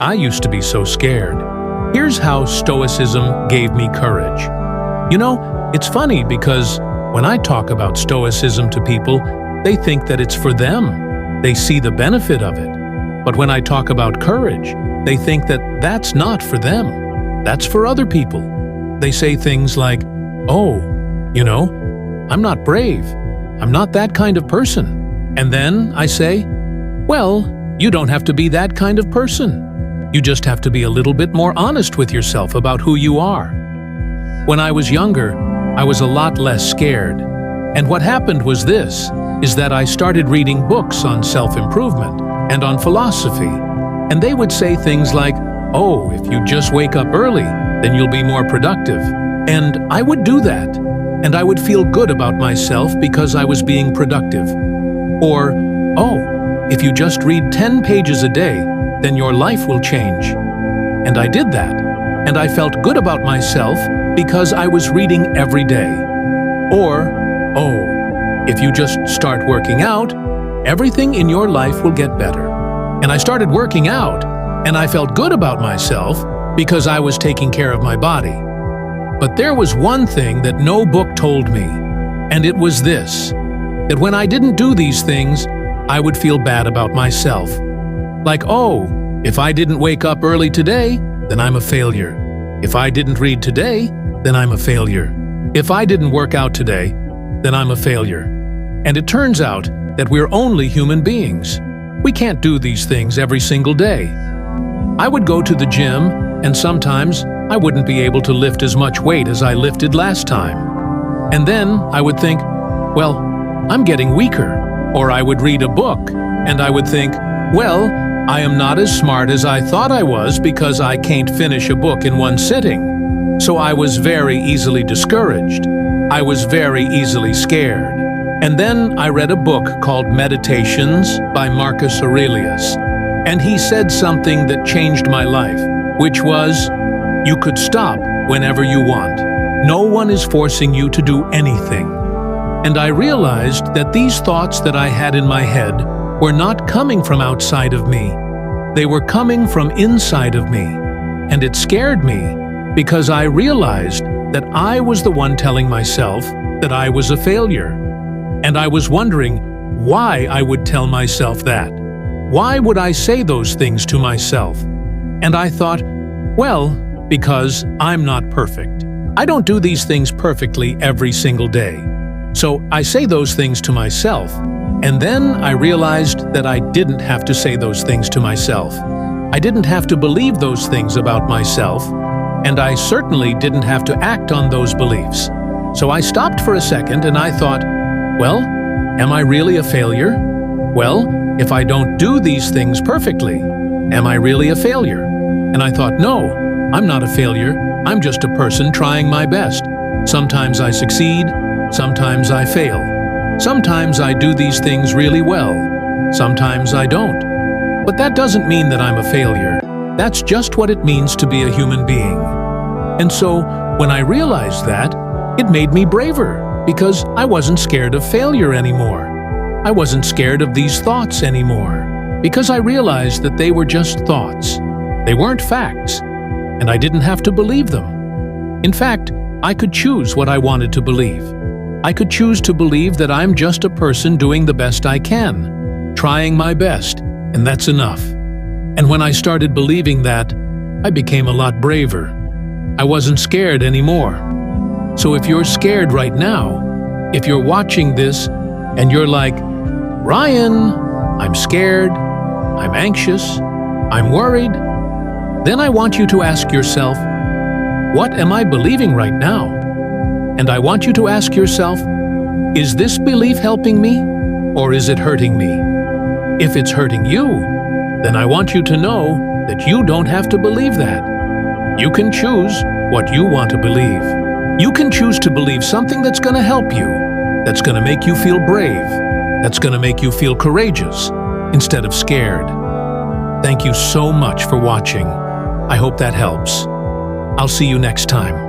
I used to be so scared. Here's how stoicism gave me courage. You know, it's funny because when I talk about stoicism to people, they think that it's for them. They see the benefit of it. But when I talk about courage, they think that that's not for them. That's for other people. They say things like, "Oh, I'm not brave. I'm not that kind of person." And then I say, "Well, you don't have to be that kind of person. You just have to be a little bit more honest with yourself about who you are." When I was younger, I was a lot less scared. And what happened was this, is that I started reading books on self-improvement and on philosophy. And they would say things like, "Oh, if you just wake up early, then you'll be more productive." And I would do that. And I would feel good about myself because I was being productive. Or, "Oh, if you just read 10 pages a day, then your life will change." And I did that. And I felt good about myself because I was reading every day. Or, "Oh, if you just start working out, everything in your life will get better." And I started working out, and I felt good about myself because I was taking care of my body. But there was one thing that no book told me, and it was this, that when I didn't do these things, I would feel bad about myself. Like, "Oh, if I didn't wake up early today, then I'm a failure. If I didn't read today, then I'm a failure. If I didn't work out today, then I'm a failure." And it turns out that we're only human beings. We can't do these things every single day. I would go to the gym, and sometimes I wouldn't be able to lift as much weight as I lifted last time. And then I would think, "Well, I'm getting weaker." Or I would read a book, and I would think, "Well, I am not as smart as I thought I was because I can't finish a book in one sitting." So I was very easily discouraged. I was very easily scared. And then I read a book called Meditations by Marcus Aurelius. And he said something that changed my life, which was, you could stop whenever you want. No one is forcing you to do anything. And I realized that these thoughts that I had in my head were not coming from outside of me. They were coming from inside of me. And it scared me because I realized that I was the one telling myself that I was a failure. And I was wondering why I would tell myself that. Why would I say those things to myself? And I thought, well, because I'm not perfect. I don't do these things perfectly every single day. So I say those things to myself, and then I realized that I didn't have to say those things to myself. I didn't have to believe those things about myself, and I certainly didn't have to act on those beliefs. So I stopped for a second and I thought, well, am I really a failure? Well, if I don't do these things perfectly, am I really a failure? And I thought, no, I'm not a failure. I'm just a person trying my best. Sometimes I succeed, sometimes I fail. Sometimes I do these things really well. Sometimes I don't. But that doesn't mean that I'm a failure. That's just what it means to be a human being. And so, when I realized that, it made me braver because I wasn't scared of failure anymore. I wasn't scared of these thoughts anymore because I realized that they were just thoughts. They weren't facts, and I didn't have to believe them. In fact, I could choose what I wanted to believe. I could choose to believe that I'm just a person doing the best I can, trying my best, and that's enough. And when I started believing that, I became a lot braver. I wasn't scared anymore. So if you're scared right now, if you're watching this and you're like, "Ryan, I'm scared, I'm anxious, I'm worried," then I want you to ask yourself, what am I believing right now? And I want you to ask yourself, is this belief helping me or is it hurting me? If it's hurting you, then I want you to know that you don't have to believe that. You can choose what you want to believe. You can choose to believe something that's going to help you, that's going to make you feel brave, that's going to make you feel courageous instead of scared. Thank you so much for watching. I hope that helps. I'll see you next time.